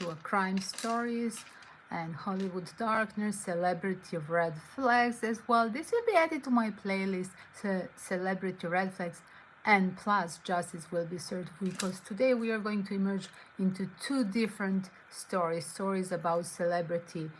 to a crime stories and Hollywood darkness, celebrity red flags as well. This will be added to my playlist, celebrity red flags, and plus justice will be served, because today we are going to emerge into two different stories about celebrity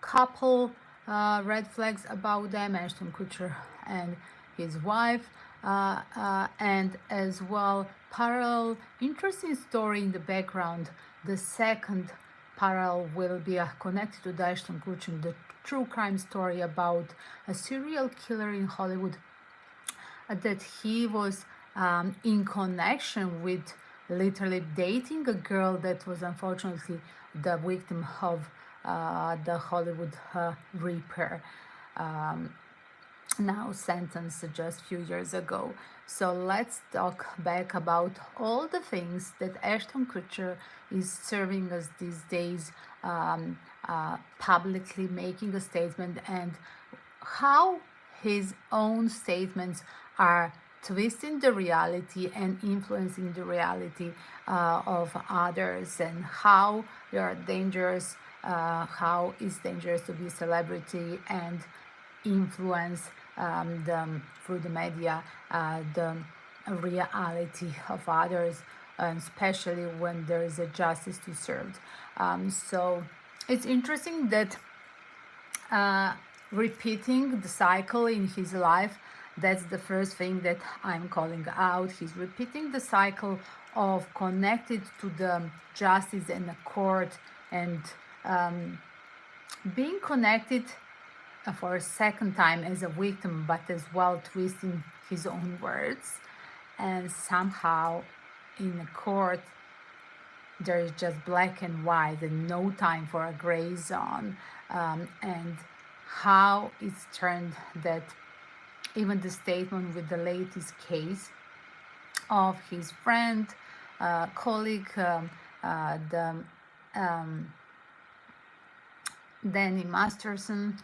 couple, red flags about them, Ashton Kutcher and his wife, and as well parallel interesting story in the background. The second parallel will be connected to the Ashton Kutcher, the true crime story about a serial killer in Hollywood, that he was in connection with, literally dating a girl that was unfortunately the victim of the Hollywood Reaper, now sentenced just a few years ago. So let's talk back about all the things that Ashton Kutcher is serving us these days, publicly making a statement, and how his own statements are twisting the reality and influencing the reality of others, and how they are dangerous, how it's dangerous to be a celebrity and influence through the media the reality of others, especially when there is a justice to serve. So it's interesting that repeating the cycle in his life, that's the first thing that I'm calling out. He's repeating the cycle of connected to the justice and the court, and being connected for a second time as a victim, but as well twisting his own words. And somehow in the court there is just black and white and no time for a gray zone, and how it's turned that even the statement with the latest case of his friend, colleague, the Danny Masterson,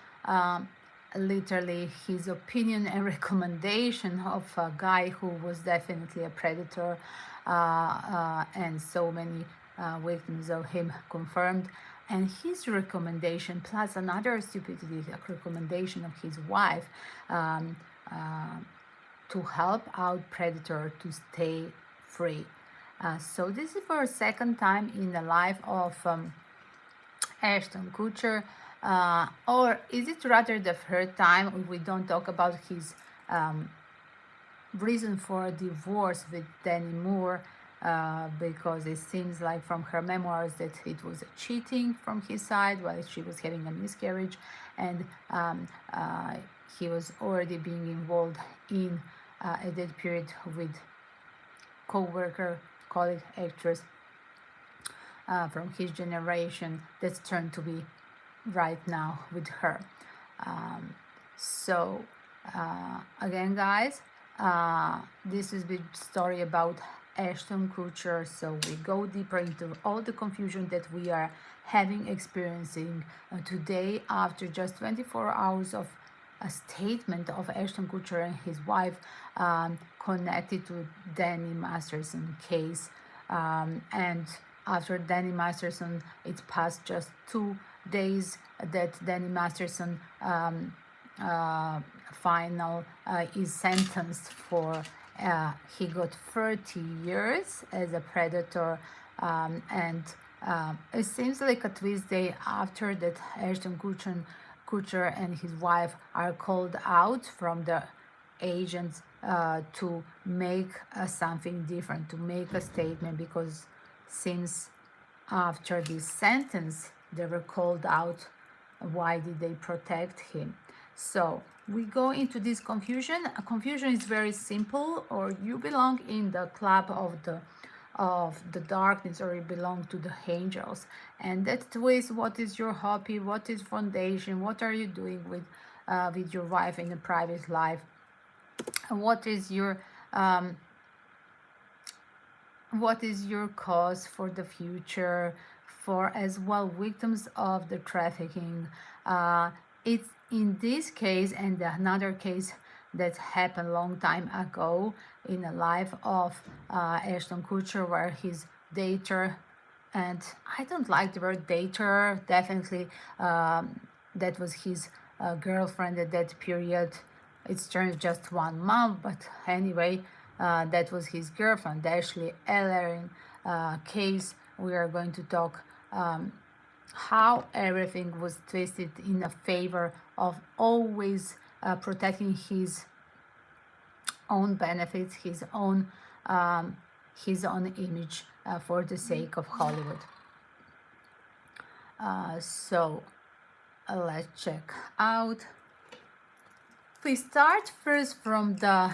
literally his opinion and recommendation of a guy who was definitely a predator, and so many victims of him confirmed, and his recommendation plus another stupidity recommendation of his wife, to help out predator to stay free. So this is for a second time in the life of Ashton Kutcher, or is it rather the third time if we don't talk about his reason for a divorce with Demi Moore, because it seems like from her memoirs that it was cheating from his side while she was having a miscarriage, and he was already being involved in at that period with co-worker, colleague actress from his generation that's turned to be right now with her. So again, guys, this is the story about Ashton Kutcher. So we go deeper into all the confusion that we are experiencing today, after just 24 hours of a statement of Ashton Kutcher and his wife connected to Danny Masterson case, and after Danny Masterson, it's past just 2 days that Danny Masterson final is sentenced for. He got 30 years as a predator, and it seems like a twist day after that Ashton Kutcher and his wife are called out from the agents to make something different, to make a statement, because since after this sentence they were called out, why did they protect him? So we go into this confusion. Confusion is very simple: or you belong in the club of the darkness, or you belong to the angels. And that twist: what is your hobby, what is foundation, what are you doing with your wife in a private life, what is your cause for the future, for as well victims of the trafficking. It's in this case and another case that happened long time ago in the life of Ashton Kutcher, where his dater And I don't like the word dater. Definitely, that was his girlfriend at that period. It's turned just 1 month, but anyway, that was his girlfriend. Ashley Ellering case. We are going to talk how everything was twisted in a favor of always protecting his own benefits, um, his own image for the sake of Hollywood. So let's check out. We start first from the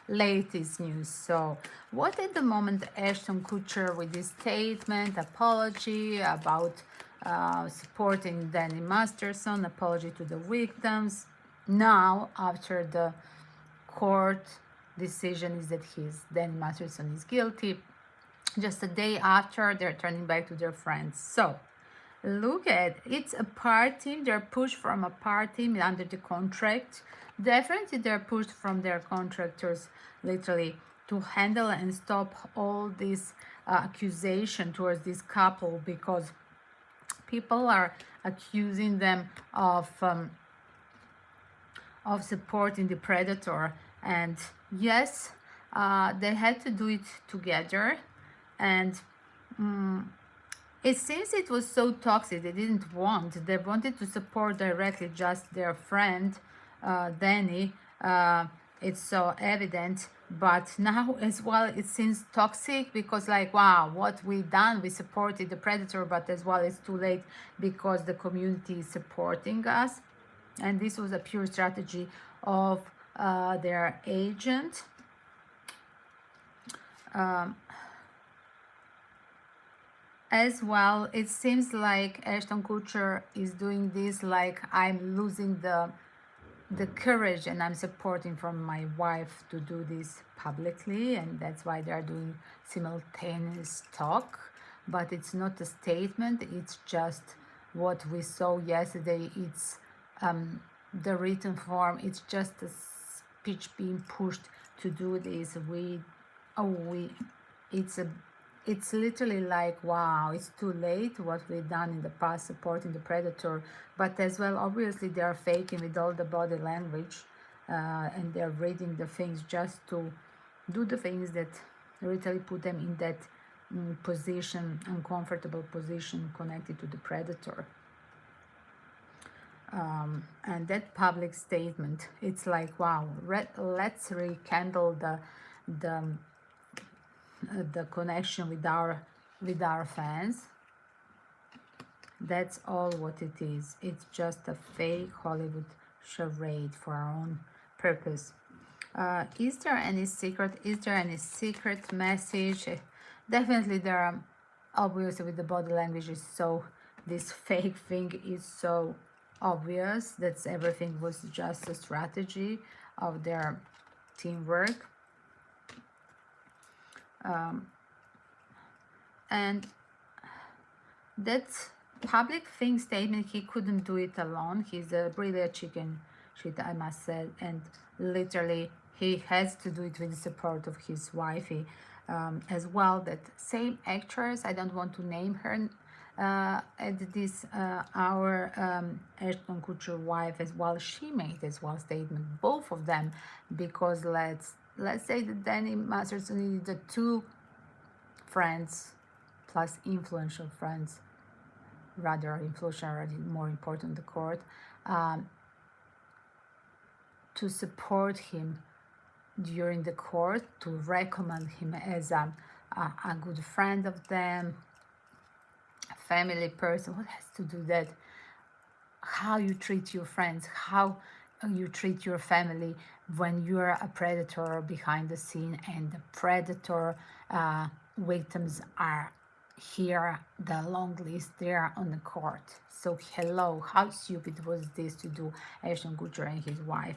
latest news. So, what at the moment Ashton Kutcher with this statement, apology about supporting Danny Masterson, apology to the victims. Now, after the court decision is that Danny Masterson is guilty, just a day after they're turning back to their friends. So, look at it's a party. They're pushed from a party under the contract. Definitely, they're pushed from their contractors, literally, to handle and stop all this accusation towards this couple, because people are accusing them of supporting the predator. And yes, they had to do it together, and it seems it was so toxic. They didn't want. They wanted to support directly just their friend, Danny. It's so evident. But now as well, it seems toxic, because like, wow, what we done? We supported the predator, but as well, it's too late because the community is supporting us. And this was a pure strategy of their agent. As well, it seems like Ashton Kutcher is doing this like, I'm losing the courage and I'm supporting from my wife to do this publicly, and that's why they are doing simultaneous talk. But it's not a statement, it's just what we saw yesterday. It's the written form. It's just a speech being pushed to do this. It's literally like, wow, it's too late what we've done in the past supporting the predator. But as well, obviously, they are faking with all the body language, and they're reading the things just to do the things that literally put them in that position, uncomfortable position connected to the predator. And that public statement, it's like, wow, let's rekindle the connection with our fans. That's all what it is. It's just a fake Hollywood charade for our own purpose. Is there any secret? Is there any secret message? Definitely there are. Obviously, with the body language is so, this fake thing is so obvious that everything was just a strategy of their teamwork. And that public thing statement, he couldn't do it alone. He's a really a chicken shit, I must say, and literally he has to do it with the support of his wifey as well. That same actress, I don't want to name her at this our Ashton Kutcher wife as well, she made as well statement, both of them, because let's say that Danny Masterson is the two friends plus influential friends, rather influential, more important, the court, to support him during the court, to recommend him as a good friend of them, a family person. What has to do that? How you treat your friends, how you treat your family when you're a predator behind the scene, and the predator victims are here, the long list there on the court. So hello, how stupid was this to do, Ashton Kutcher and his wife?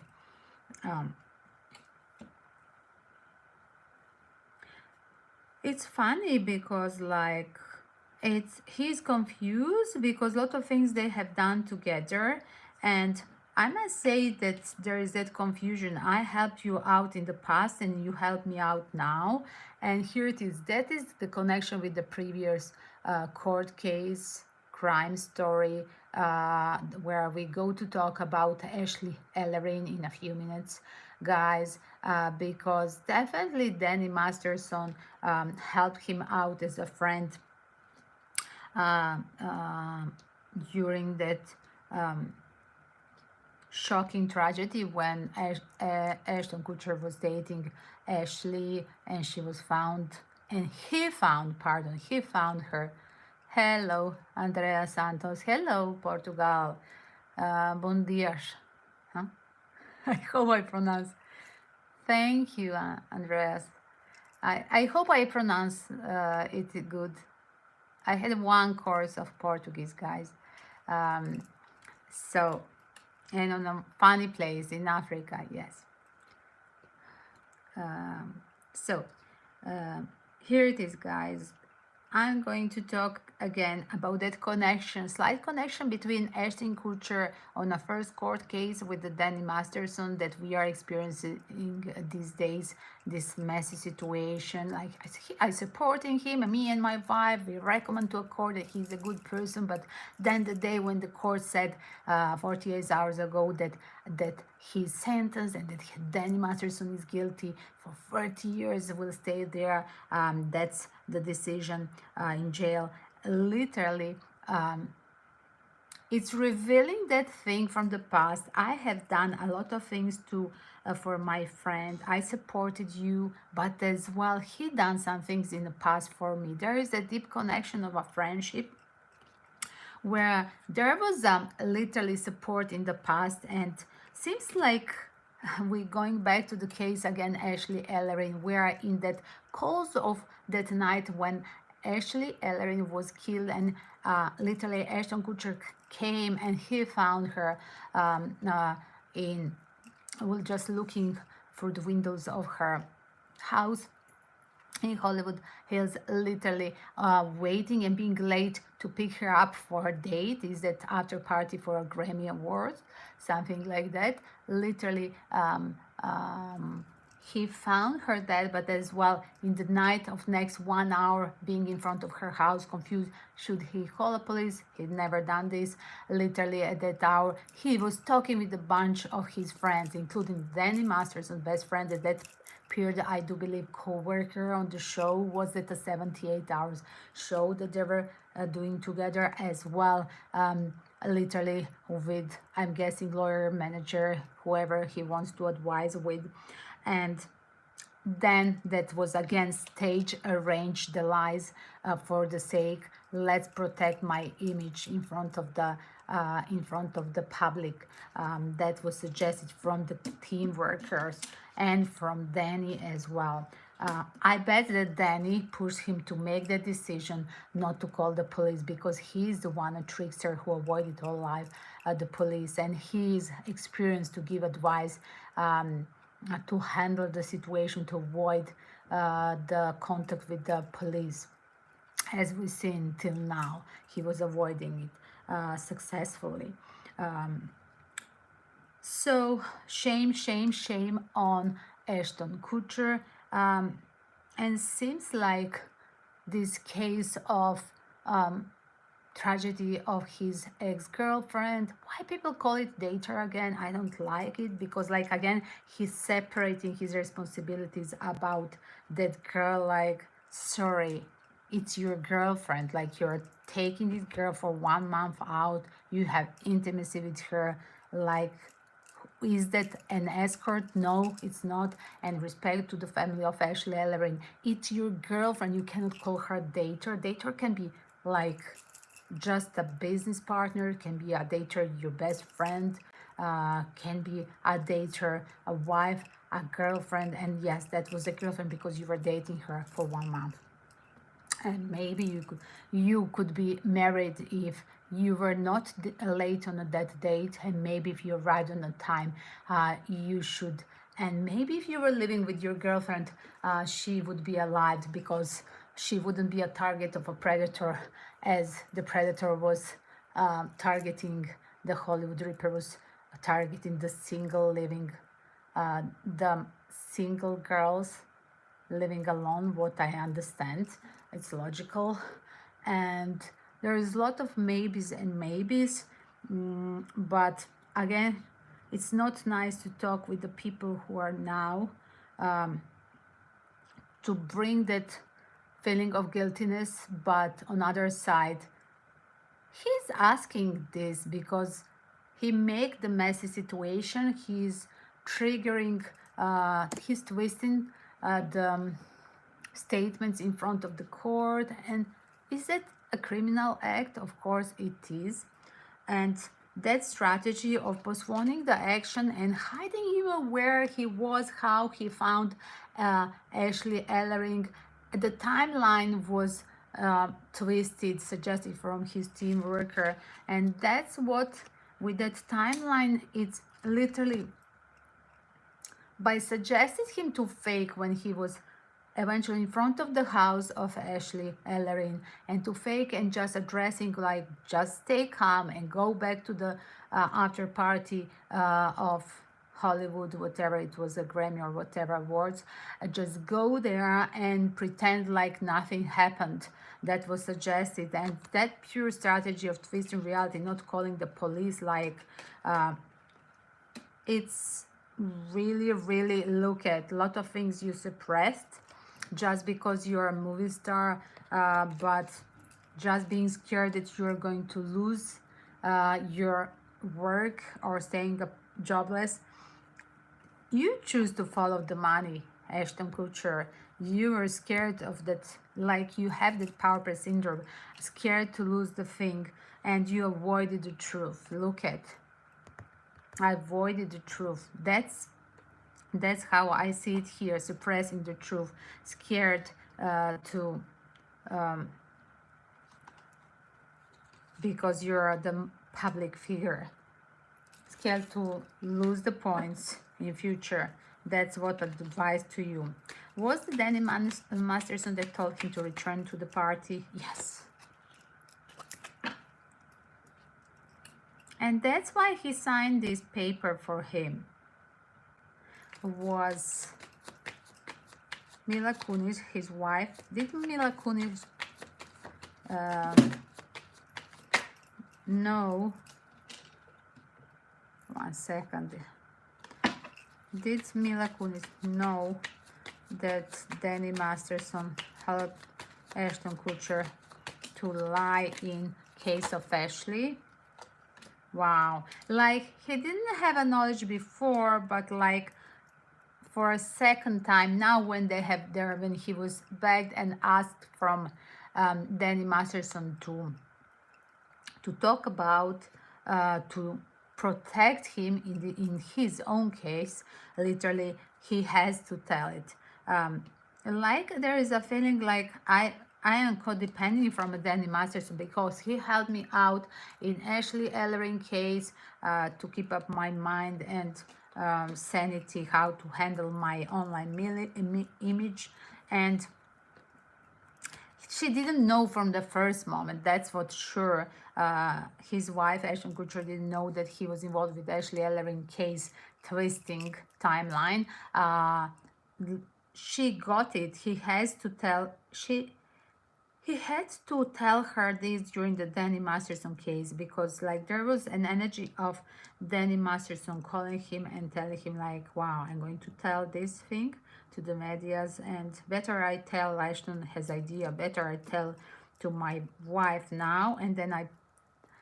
It's funny because like he's confused because a lot of things they have done together, and I must say that there is that confusion. I helped you out in the past and you help me out now, and here it is. That is the connection with the previous court case, crime story, where we go to talk about Ashley Ellerin in a few minutes, guys, because definitely Danny Masterson helped him out as a friend uh, uh, during that shocking tragedy when Ashton Kutcher was dating Ashley, and she was found, and he found her. Hello, Andrea Santos. Hello, Portugal. Bom dias. Huh? I hope I pronounce. Thank you, Andreas. I hope I pronounce it good. I had one course of Portuguese, guys. Um, so, and on a funny place in Africa, yes. So, here it is, guys. I'm going to talk again about that connection, slight connection between Ashton Kutcher on a first court case with the Danny Masterson that we are experiencing these days, this messy situation. Like I supporting him, me and my wife, we recommend to a court that he's a good person, but then the day when the court said 48 hours ago that he's sentenced and that Danny Masterson is guilty for 30 years, will stay there. That's the decision in jail. Literally, it's revealing that thing from the past. I have done a lot of things to for my friend. I supported you, but as well, he done some things in the past for me. There is a deep connection of a friendship where there was literally support in the past, and seems like we're going back to the case again, Ashley Ellerin, where in that course of that night when Ashley Ellerin was killed, and literally Ashton Kutcher came and he found her in, well, just looking through the windows of her house in Hollywood Hills, literally waiting and being late to pick her up for her date. Is that after party for a Grammy Awards, something like that. Literally, he found her dead, but as well in the night of next 1 hour, being in front of her house, confused. Should he call the police? He'd never done this. Literally at that hour, he was talking with a bunch of his friends, including Danny Masterson's best friend at that period, I do believe, co-worker on the show. Was it a 78 hours show that they were doing together as well, literally with, I'm guessing, lawyer, manager, whoever he wants to advise with. And then that was again stage arranged, the lies for the sake, let's protect my image in front of the public. That was suggested from the team workers and from Danny as well. I bet that Danny pushed him to make the decision not to call the police, because he's the one, a trickster who avoided all life the police, and he's experienced to give advice to handle the situation, to avoid the contact with the police. As we've seen till now, he was avoiding it successfully. So shame, shame, shame on Ashton Kutcher. And seems like this case of tragedy of his ex-girlfriend, why people call it dater again, I don't like it, because like again, he's separating his responsibilities about that girl. Like, sorry, it's your girlfriend. Like, you're taking this girl for 1 month out, you have intimacy with her. Like, is that an escort? No, it's not. And respect to the family of Ashley Ellerin, it's your girlfriend. You cannot call her dater. Dater can be like just a business partner, can be a dater, your best friend, can be a dater, a wife, a girlfriend. And yes, that was a girlfriend because you were dating her for 1 month. And maybe you could be married if you were not late on that date, and maybe if you arrived on a time, you should. And maybe if you were living with your girlfriend, she would be alive, because she wouldn't be a target of a predator, as the predator was targeting, the Hollywood Ripper was targeting the single living, the single girls living alone. What I understand, it's logical. and there is a lot of maybes and maybes. But again, it's not nice to talk with the people who are now, to bring that feeling of guiltiness. But on other side, he's asking this because he make the messy situation. He's triggering, he's twisting the statements in front of the court. And is it a criminal act? Of course it is. And that strategy of postponing the action and hiding even where he was, how he found Ashley Ellering, the timeline was twisted, suggested from his team worker. And that's what, with that timeline, it's literally by suggesting him to fake when he was eventually in front of the house of Ashley Ellering, and to fake and just addressing like, just stay calm and go back to the after party of Hollywood, whatever it was, a Grammy or whatever awards, just go there and pretend like nothing happened. That was suggested. And that pure strategy of twisting reality, not calling the police, like it's really look at a lot of things you suppressed just because you're a movie star, but just being scared that you're going to lose your work or staying jobless. You choose to follow the money, Ashton Kutcher. You are scared of that, like you have that power play syndrome, scared to lose the thing, and you avoided the truth. Look at, I avoided the truth. That's how I see it here, suppressing the truth, scared to because you're the public figure, scared to lose the points in future. That's what I advise to you. Was the Danny Masterson that told him to return to the party? Yes. And that's why he signed this paper for him. Was Mila Kunis his wife? Did Mila Kunis know? One second. Did Mila Kunis know that Danny Masterson helped Ashton Kutcher to lie in case of Ashley? Wow. Like, he didn't have a knowledge before, but like for a second time now, when they have there, when he was begged and asked from Danny Masterson to talk about, to protect him in his own case, literally he has to tell it. Like there is a feeling like I am codependent from Danny Masterson because he helped me out in Ashley Ellering case, to keep up my mind and sanity, how to handle my online image. And she didn't know from the first moment, that's what sure. His wife, Ashton Kutcher, didn't know that he was involved with Ashley Ellering case twisting timeline. She got it. He had to tell her this during the Danny Masterson case, because like there was an energy of Danny Masterson calling him and telling him like, wow, I'm going to tell this thing to the medias, and better I tell Ashton has idea, better I tell to my wife now, and then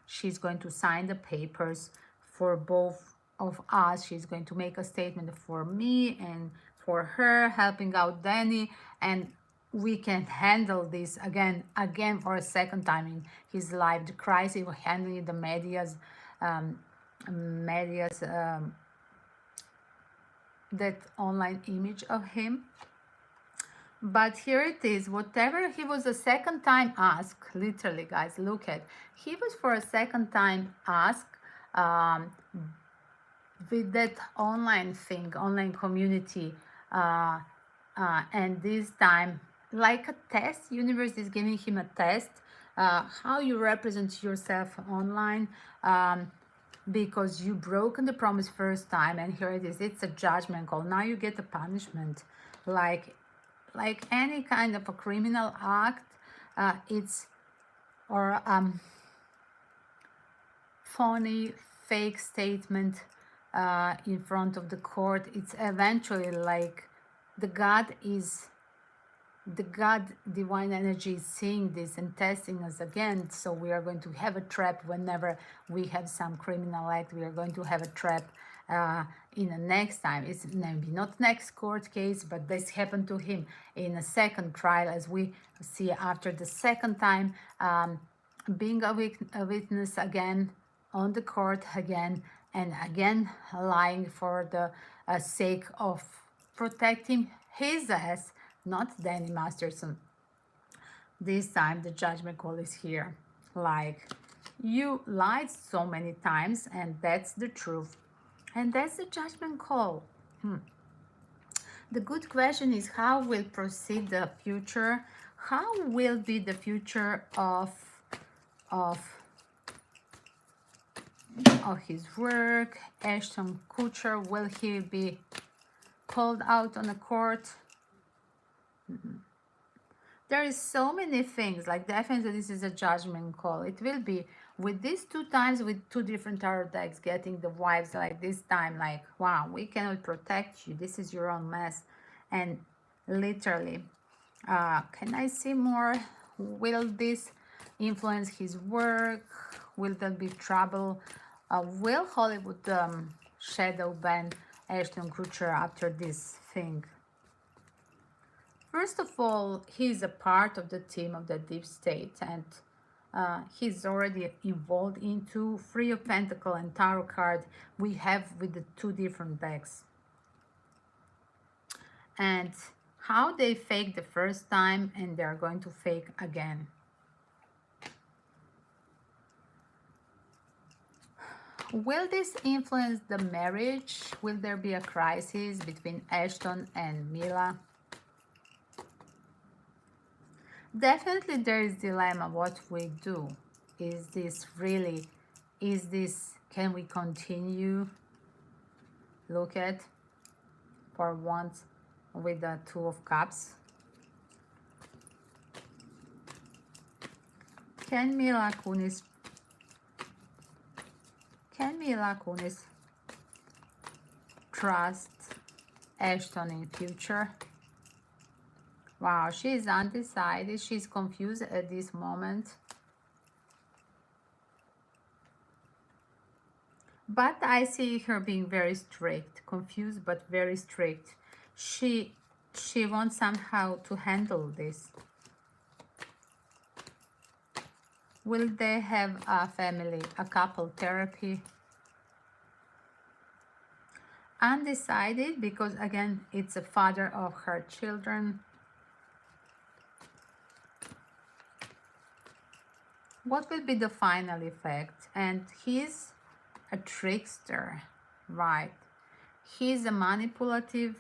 she's going to sign the papers for both of us. She's going to make a statement for me and for her, helping out Danny, and we can handle this again for a second time in his life, the crisis of handling the media's that online image of him. But here it is, whatever he was a second time asked, literally guys, look at, he was for a second time asked with that online thing, online community, and this time like a test, universe is giving him a test, how you represent yourself online, because you broken the promise first time, and here it is, it's a judgment call. Now you get a punishment, like any kind of a criminal act. It's or phony fake statement in front of the court. It's eventually like the God divine energy is seeing this and testing us again. So we are going to have a trap whenever we have some criminal act. We are going to have a trap in the next time. It's maybe not next court case, but this happened to him in a second trial, as we see after the second time being a witness again on the court again and again, lying for the sake of protecting his ass, not Danny Masterson. This time the judgment call is here. Like, you lied so many times, and that's the truth. And that's the judgment call. The good question is, how will proceed the future? How will be the future of his work? Ashton Kutcher, will he be called out on a court? There is so many things, like definitely this is a judgment call. It will be with these two times with two different tarot decks, getting the vibes like this time, like, wow, we cannot protect you. This is your own mess. And literally, can I see more? Will this influence his work? Will there be trouble? Will Hollywood shadow ban Ashton Kutcher after this thing? First of all, he's a part of the team of the deep state, and he's already involved into Three of Pentacles and Tarot card we have with the two different decks. And how they faked the first time, and they're going to fake again. Will this influence the marriage? Will there be a crisis between Ashton and Mila? Definitely there is dilemma what we do. Is this really, can we continue? Look at, for once, with the Two of Cups. Can Mila Kunis trust Ashton in future? Wow, she's undecided. She's confused at this moment. But I see her being very strict, confused but very strict. She wants somehow to handle this. Will they have a family, a couple therapy? Undecided, because again, it's a father of her children. What will be the final effect? And he's a trickster, right? He's a manipulative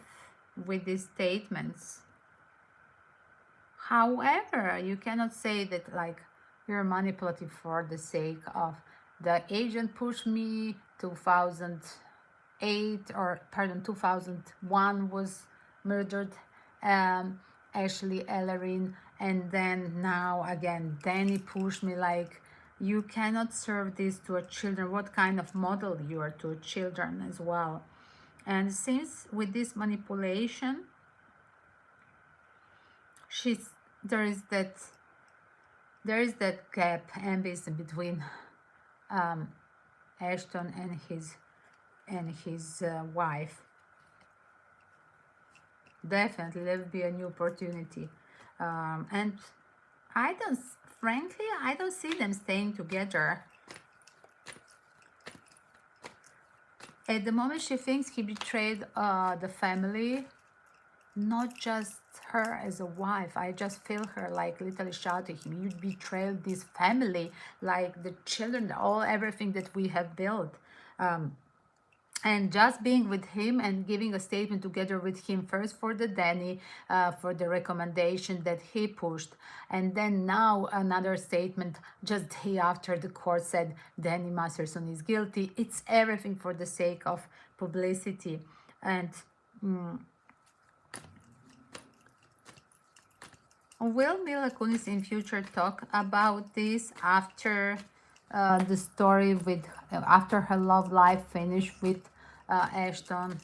with these statements. However, you cannot say that like you're manipulative for the sake of the agent pushed me 2008, or pardon, 2001 was murdered Ashley Ellerin, and then now again Danny pushed me. Like, you cannot serve this to a children. What kind of model you are to children as well? And since with this manipulation, there is that gap, abyss between Ashton and his wife. Definitely there will be a new opportunity, and frankly I don't see them staying together. At the moment she thinks he betrayed the family, not just her as a wife. I just feel her like literally shouting him, you betrayed this family, like the children, everything that we have built. And just being with him and giving a statement together with him, first for the Danny, for the recommendation that he pushed, and then now another statement just day after the court said Danny Masterson is guilty. It's everything for the sake of publicity. And Will Mila Kunis in future talk about this after the story with after her love life finished with Ashton?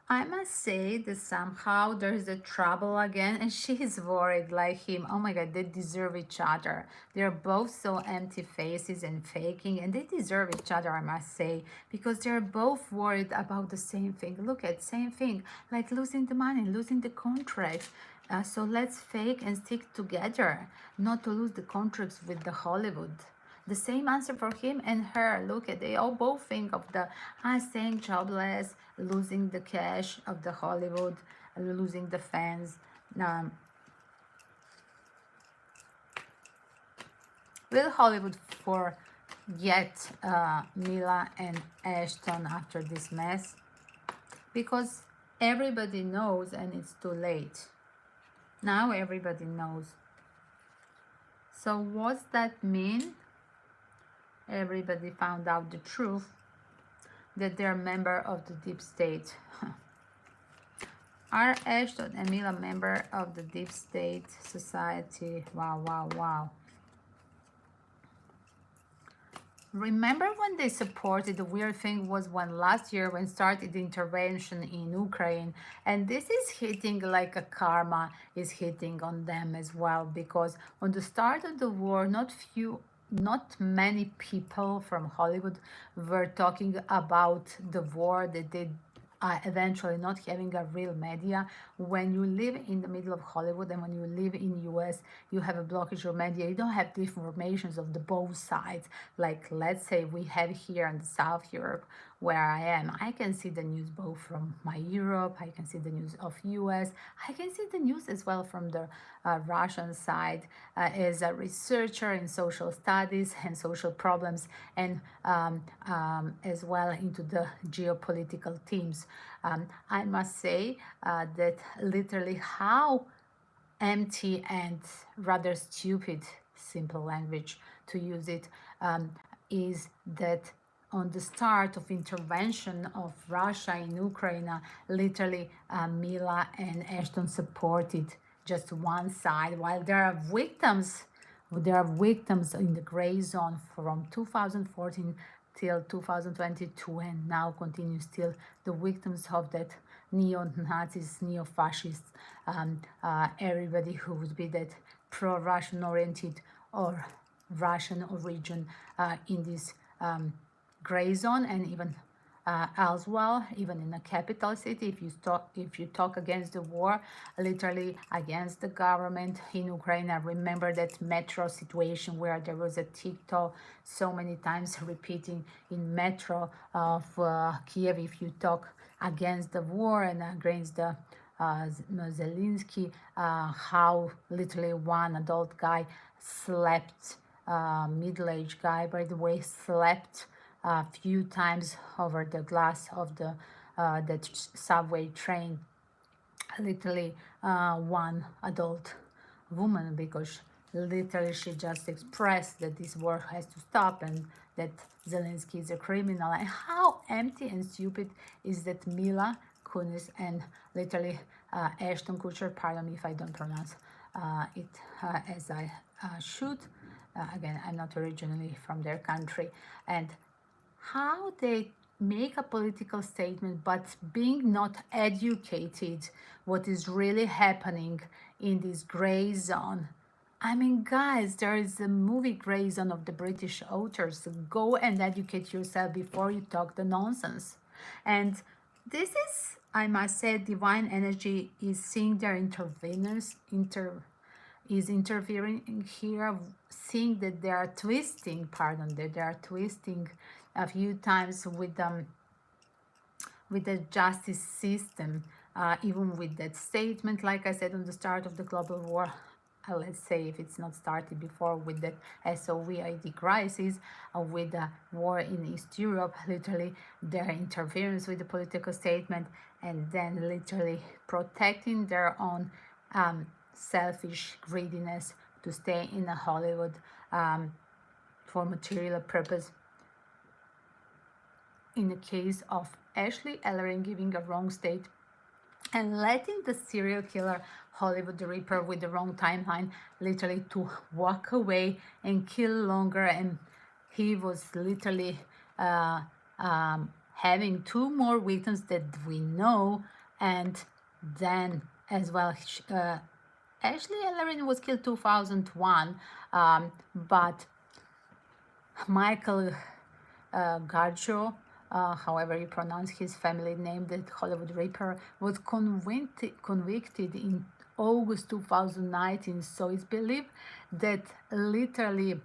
I must say that somehow there's a trouble again, and she is worried like him. Oh my god, they deserve each other. They're both so empty faces and faking, and they deserve each other, I must say, because they're both worried about the same thing. Look at same thing, like losing the money, losing the contracts. So let's fake and stick together, not to lose the contracts with the Hollywood. The same answer for him and her. Look at, they all both think of the staying jobless, losing the cash of the Hollywood, losing the fans. Um, will Hollywood forget Mila and Ashton after this mess? Because everybody knows and it's too late. Now everybody knows. So what's that mean? Everybody found out the truth that they're a member of the deep state. Are Ashton and Mila member of the deep state society? Wow, wow, wow. Remember when they supported, the weird thing was when last year when started the intervention in Ukraine, and this is hitting like a karma is hitting on them as well, because on the start of the war, not many people from Hollywood were talking about the war, that they eventually not having a real media. When you live in the middle of Hollywood and when you live in US, you have a blockage of media. You don't have the informations of the both sides. Like let's say we have here in the South Europe where I am, I can see the news both from my Europe, I can see the news of US, I can see the news as well from the Russian side as a researcher in social studies and social problems, and as well into the geopolitical teams. I must say that literally how empty and rather stupid, simple language to use it, is that on the start of intervention of Russia in Ukraine, literally Mila and Ashton supported just one side, while there are victims in the gray zone from 2014 till 2022, and now continues still the victims of that neo-Nazis, neo-fascists, everybody who would be that pro-Russian oriented or Russian origin in this gray zone, and even as well, even in a capital city, if you talk against the war, literally against the government in Ukraine. I remember that metro situation where there was a TikTok so many times repeating in metro of Kiev, if you talk against the war and against the Zelensky, how literally one adult guy slept, middle-aged guy, by the way, slept a few times over the glass of the that subway train. Literally one adult woman, because literally she just expressed that this war has to stop and that Zelensky is a criminal. And how empty and stupid is that Mila Kunis and literally Ashton Kutcher, pardon me if I don't pronounce it as I should. Again, I'm not originally from their country. And how they make a political statement but being not educated what is really happening in this gray zone. I mean, guys, there is a movie Gray Zone of the British authors. Go and educate yourself before you talk the nonsense. And this is, I must say, divine energy is seeing their is interfering here, seeing that they are twisting, that they are twisting a few times with the justice system, even with that statement, like I said, on the start of the global war. Let's say if it's not started before with the SOVID crisis, with the war in East Europe, literally their interference with the political statement, and then literally protecting their own selfish greediness to stay in a Hollywood for material purpose. In the case of Ashley Ellering giving a wrong and letting the serial killer Hollywood Reaper with the wrong timeline literally to walk away and kill longer, and he was literally having two more victims that we know, and then as well Ashley Ellerin was killed 2001, but Michael Garjo, however you pronounce his family name, the Hollywood Reaper, was convicted in August 2019. So it's believed that literally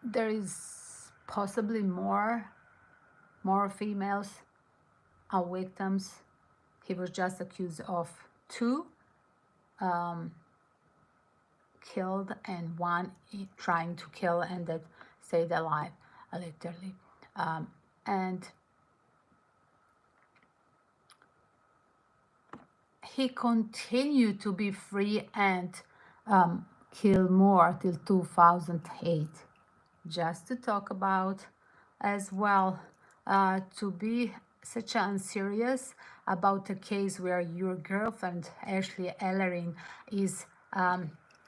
there is possibly more females are victims. He was just accused of two killed and one trying to kill and that stayed alive, literally. And he continued to be free and kill more till 2008. Just to talk about as well, to be such unserious about a case where your girlfriend Ashley Ellerin is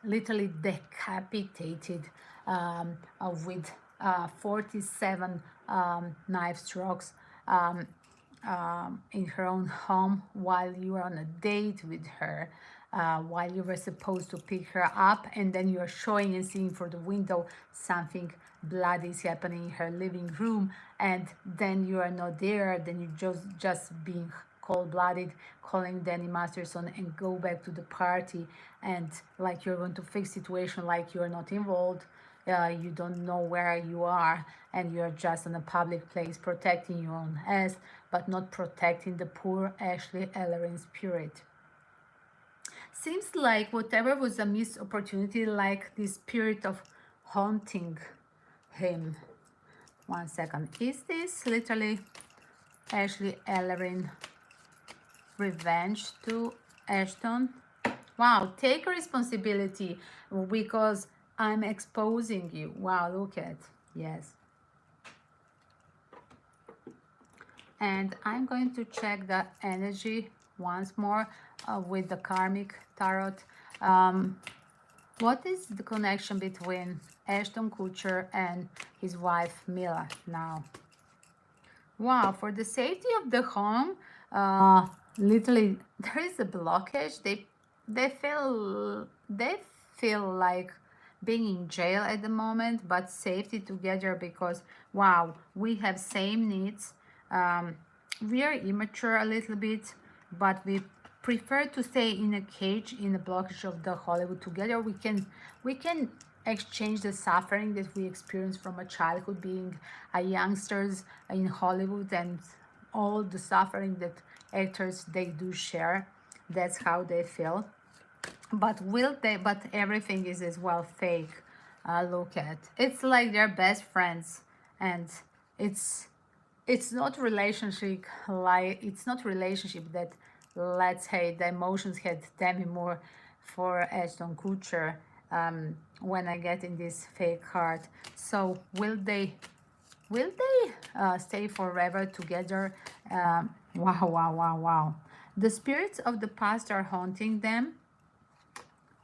literally decapitated with 47 knife strokes in her own home while you were on a date with her, while you were supposed to pick her up, and then you're showing and seeing for the window something blood is happening in her living room, and then you are not there, then you just being cold-blooded, calling Danny Masterson and go back to the party, and like you're going to fix situation like you're not involved. You don't know where you are, and you're just in a public place protecting your own ass, but not protecting the poor Ashley Ellerin spirit. Seems like whatever was a missed opportunity, like the spirit of haunting him. 1 second. Is this literally Ashley Ellerin revenge to Ashton? Wow, take responsibility because I'm exposing you. Wow, look at, yes. And I'm going to check the energy once more with the karmic tarot. What is the connection between Ashton Kutcher and his wife Mila now? Wow, for the safety of the home, literally there is a blockage. They feel like being in jail at the moment, but safety together because wow, we have same needs. We are immature a little bit, but we prefer to stay in a cage in the blockage of the Hollywood together. We can exchange the suffering that we experience from a childhood being a youngsters in Hollywood and all the suffering that actors they do share. That's how they feel. But but everything is as well fake. Look at, it's like they're best friends, and it's not relationship that, let's say, the emotions had Demi Moore for Ashton Kutcher when I get in this fake heart. So will they stay forever together? Wow. The spirits of the past are haunting them.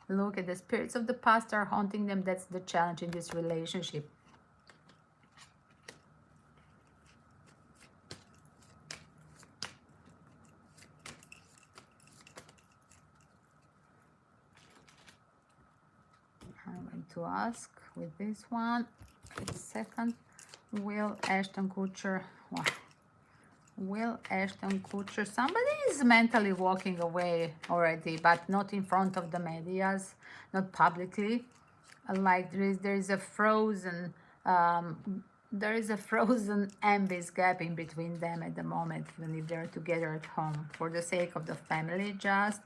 Look at the spirits of the past are haunting them. That's the challenge in this relationship. I'm going to ask with this one. Wait a second. Will Ashton Kutcher... Wow. Will Ashton Kutcher... Somebody is mentally walking away already, but not in front of the medias, not publicly. Like there is a frozen envious gap in between them at the moment, even if they're together at home for the sake of the family. Just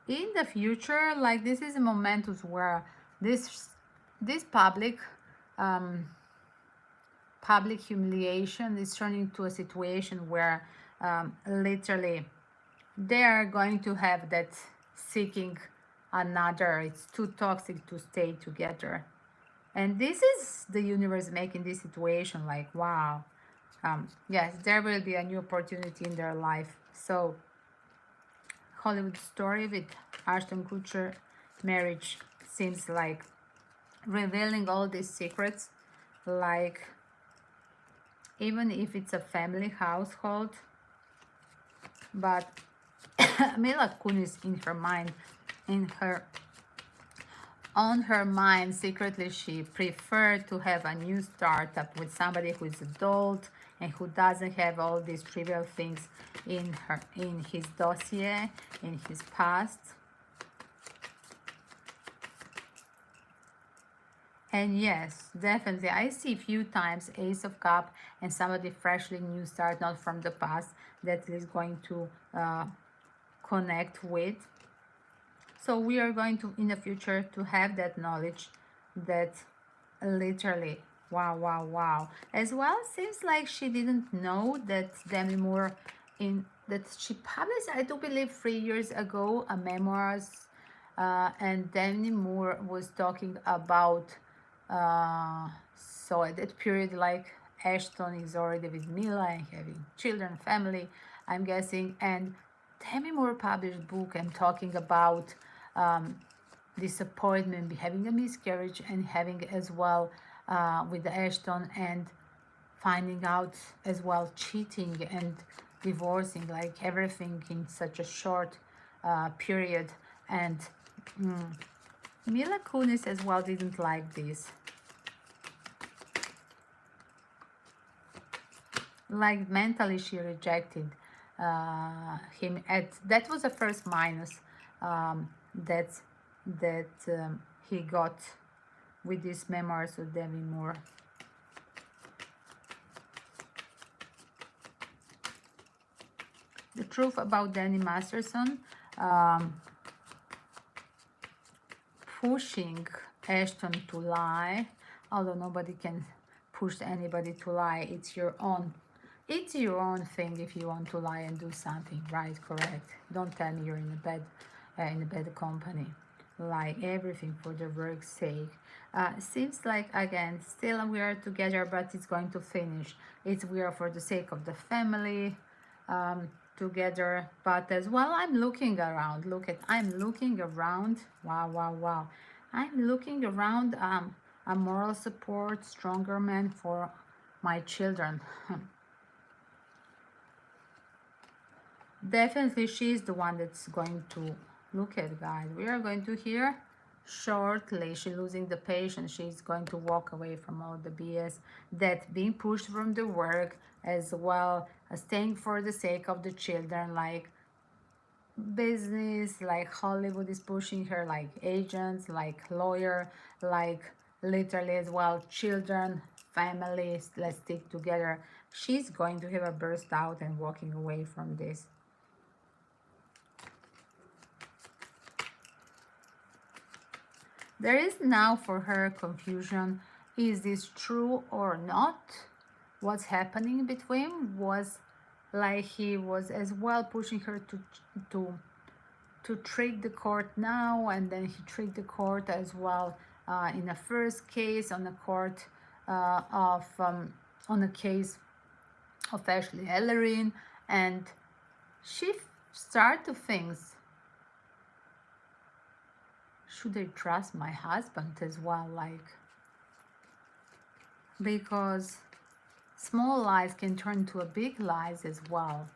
in the future, like this is a momentous where this public humiliation is turning into a situation where literally they are going to have that seeking another. It's too toxic to stay together. And this is the universe making this situation like, wow. Yes, there will be a new opportunity in their life. So Hollywood story with Ashton Kutcher marriage seems like revealing all these secrets, like even if it's a family household, but Mila Kunis in her mind, in her on her mind, secretly she preferred to have a new startup with somebody who is adult and who doesn't have all these trivial things in his dossier, in his past. And yes, definitely, I see a few times Ace of Cup and somebody freshly new start, not from the past, that is going to connect with. So we are going to, in the future, to have that knowledge that literally, wow, wow, wow. As well, seems like she didn't know that Demi Moore, in that she published, I do believe, 3 years ago, a memoirs, and Demi Moore was talking about, so at that period, like Ashton is already with Mila and having children, family, I'm guessing, and Demi Moore published book and talking about disappointment, having a miscarriage, and having as well with Ashton, and finding out as well cheating and divorcing, like everything in such a short period. And Mila Kunis as well didn't like this. Like mentally she rejected him. That was the first minus that he got with these memoirs of Demi Moore. The truth about Danny Masterson, pushing Ashton to lie, although nobody can push anybody to lie. It's your own thing if you want to lie and do something, right? Correct. Don't tell me you're in a bad company. Lie everything for the work's sake. Seems like, again, still we are together, but it's going to finish. We are for the sake of the family, together. But as well, I'm looking around. I'm looking around. Wow, wow, wow. I'm looking around a moral support, stronger man for my children. Definitely she's the one that's going to look at, guys. We are going to hear shortly. She's losing the patience. She's going to walk away from all the BS that being pushed from the work, as well as staying for the sake of the children, like business, like Hollywood is pushing her, like agents, like lawyer, like literally as well children, families, let's stick together. She's going to have a burst out and walking away from this. There is now for her confusion. Is this true or not? What's happening between was like he was as well pushing her to trick the court now, and then he tricked the court as well in the first case on the court on a case of Ashley Ellerin, and she started to think, should I trust my husband as well? Like, because small lies can turn to a big lies as well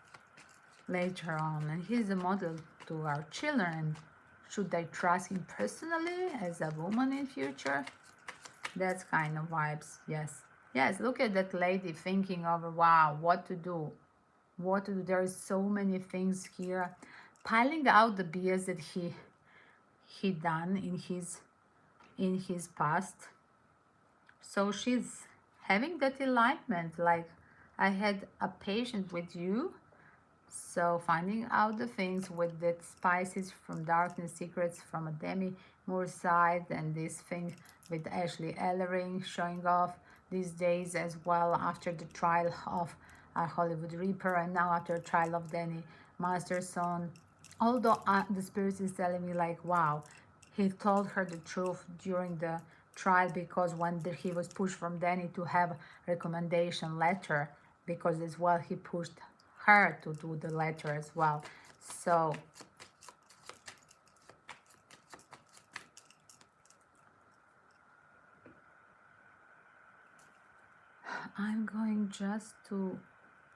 later on, and he's a model to our children. Should I trust him personally as a woman in future? That's kind of vibes. Yes, look at that lady thinking of, wow, what to do. There is so many things here, piling out the BS that he done in his past. So she's having that enlightenment, like, I had a patient with you. So finding out the things with the spices from darkness, secrets from a Demi Moore side, and this thing with Ashley Ellering showing off these days as well, after the trial of Hollywood Reaper, and now after the trial of Danny Masterson. Although the spirit is telling me like, wow, he told her the truth during the trial, because when he was pushed from Danny to have recommendation letter, because as well he pushed her to do the letter as well. So I'm going just to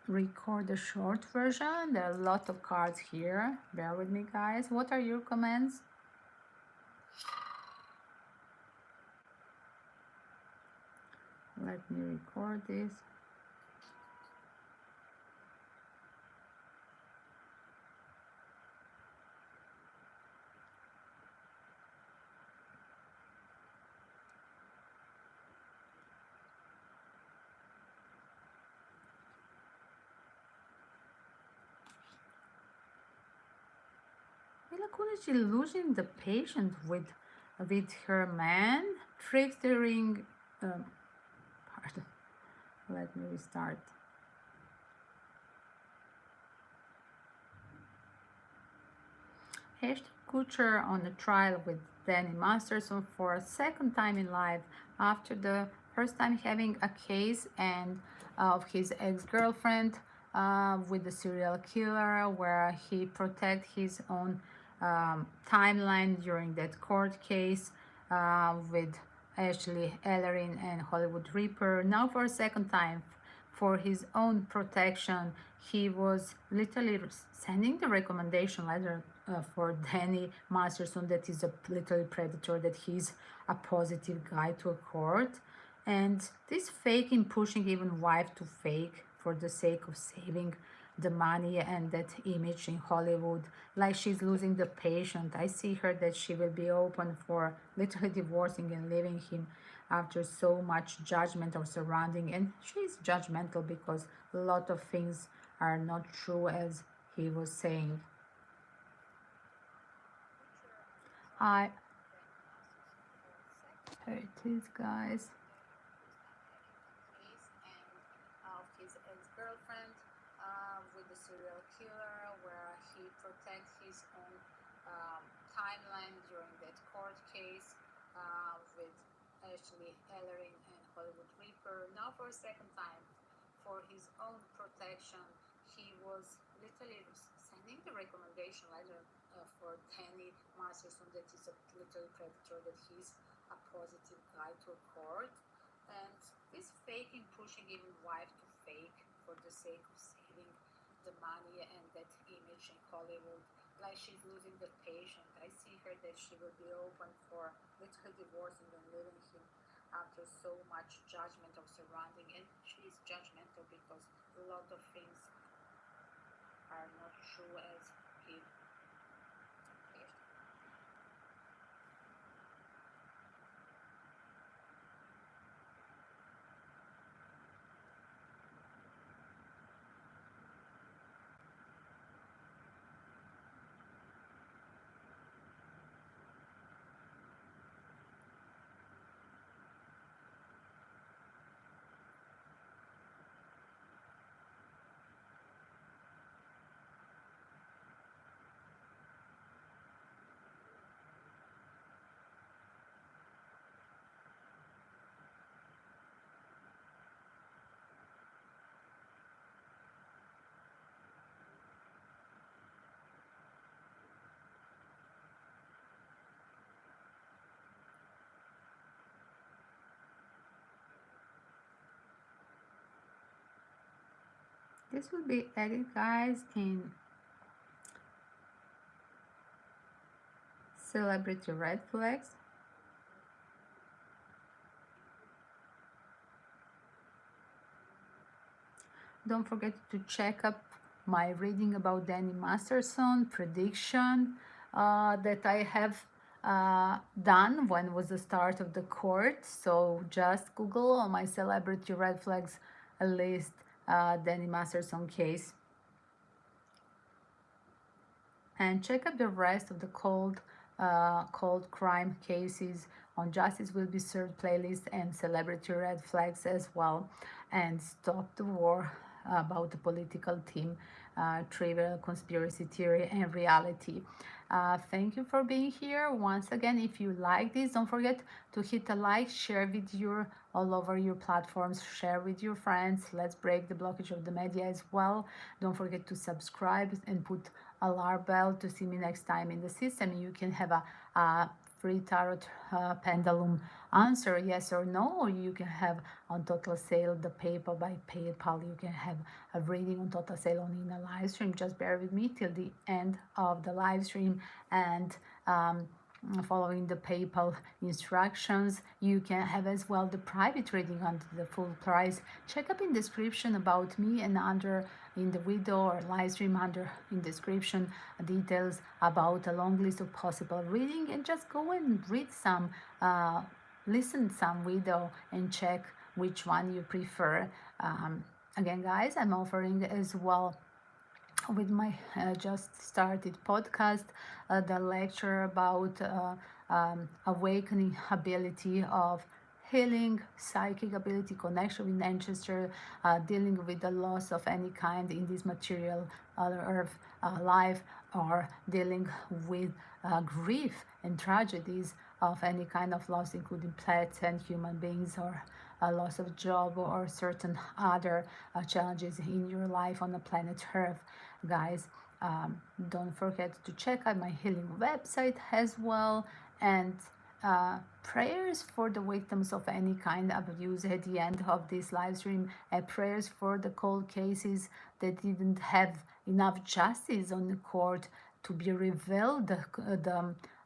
record the short version. There are a lot of cards here. Bear with me, guys. What are your comments? Let me record this. Mila Kunis is losing the patience with her man, triggering. Pardon. Let me restart. Ashton Kutcher on a trial with Danny Masterson for a second time in life after the first time having a case and of his ex-girlfriend with the serial killer, where he protect his own timeline during that court case with Ashley Ellerin and Hollywood Reaper. Now for a second time, for his own protection, he was literally sending the recommendation letter for Danny Masterson, that is a literally predator, that he's a positive guy, to a court. And this faking, pushing even wife to fake for the sake of saving the money and that image in Hollywood, like she's losing the patient. I see her that she will be open for literally divorcing and leaving him after so much judgment or surrounding, and she's judgmental because a lot of things are not true as he was saying. Here it is, guys. His ex-girlfriend with the serial killer, where he protects his own timeline during that court case with Ashley Ellerin and Hollywood Reaper. Now for a second time, for his own protection, he was literally sending the recommendation letter for Danny Masterson, that is a literal predator, that he's a positive guy, to a court. And this faking, pushing even wife to fake for the sake of saving the money and that image in Hollywood, like she's losing the patient. I see her that she will be open for literally divorcing and leaving him after so much judgment of surrounding, and she's judgmental because a lot of things are not true as he. This will be added, guys, in celebrity red flags. Don't forget to check up my reading about Danny Masterson prediction that I have done when was the start of the court. So just Google on my celebrity red flags list Danny Masterson case, and check out the rest of the cold crime cases on Justice Will Be Served playlist and celebrity red flags as well, and Stop the War about the political team, trivial conspiracy theory and reality. Thank you for being here. Once again, if you like this, don't forget to hit a like, share with your all over your platforms, share with your friends. Let's break the blockage of the media as well. Don't forget to subscribe and put alarm bell to see me next time in the system. You can have a free tarot pendulum answer, yes or no, or you can have on total sale the PayPal by PayPal. You can have a reading on total sale only in a live stream. Just bear with me till the end of the live stream, and following the PayPal instructions, you can have as well the private reading under the full price. Check up in description about me, and under in the video or live stream under in description details about a long list of possible reading, and just go and read some, listen some video and check which one you prefer. Again, guys, I'm offering as well with my just started podcast the lecture about awakening ability of healing, psychic ability, connection with ancestor, dealing with the loss of any kind in this material earth life, or dealing with grief and tragedies of any kind of loss, including pets and human beings, or a loss of job, or certain other challenges in your life on the planet Earth. Guys, don't forget to check out my healing website as well, and prayers for the victims of any kind of abuse at the end of this live stream, prayers for the cold cases that didn't have enough justice on the court to be revealed,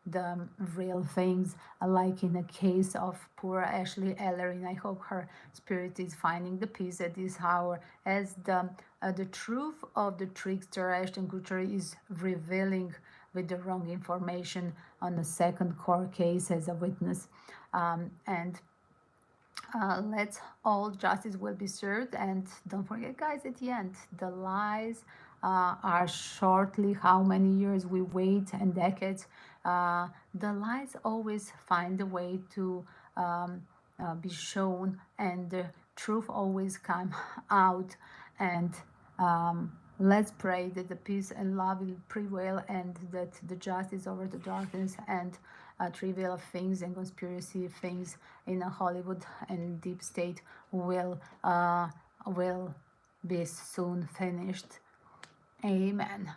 the real things, like in the case of poor Ashley Ellerin. I hope her spirit is finding the peace at this hour, as the truth of the trickster Ashton Kutcher is revealing with the wrong information on the second court case as a witness. And let's all justice will be served. And don't forget, guys, at the end, the lies are shortly how many years we wait and decades. The lies always find a way to be shown, and the truth always come out. And let's pray that the peace and love will prevail, and that the justice over the darkness and trivial things and conspiracy things in a Hollywood and deep state will be soon finished. Amen.